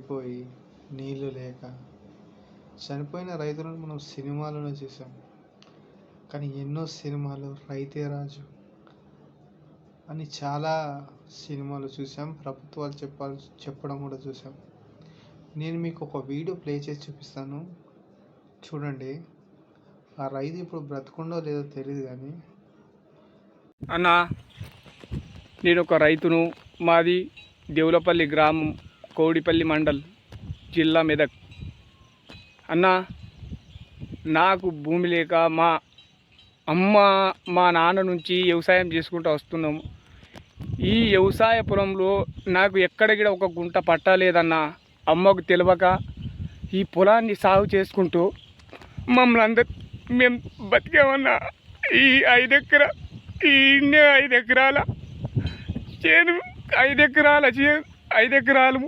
పోయి నీళ్లు లేక చనిపోయిన రైతులను మనం సినిమాలను చూసాం. కానీ ఎన్నో సినిమాలు రైతే రాజు అని చాలా సినిమాలు చూసాం. ప్రభుత్వాలు చెప్పడం కూడా చూసాం. నేను మీకు ఒక వీడియో ప్లే చేసి చూపిస్తాను, చూడండి. ఆ రైతు ఇప్పుడు బ్రతుకుండో లేదో తెలియదు కానీ. అన్నా, నేను ఒక రైతును. మాది దేవులపల్లి గ్రామం, కోడిపల్లి మండల్, జిల్లా మెదక్. అన్నా, నాకు భూమి లేక మా అమ్మ మా నాన్న నుంచి వ్యవసాయం చేసుకుంటూ వస్తున్నాము. ఈ వ్యవసాయ పొలంలో నాకు ఎక్కడికి ఒక గుంట పట్టలేదన్నా. అమ్మకు తెలియక ఈ పొలాన్ని సాగు చేసుకుంటూ మమ్మల్ని మేము బతికేమన్నా. ఈ 5 ఎకరాల చేను 5 ఎకరాలు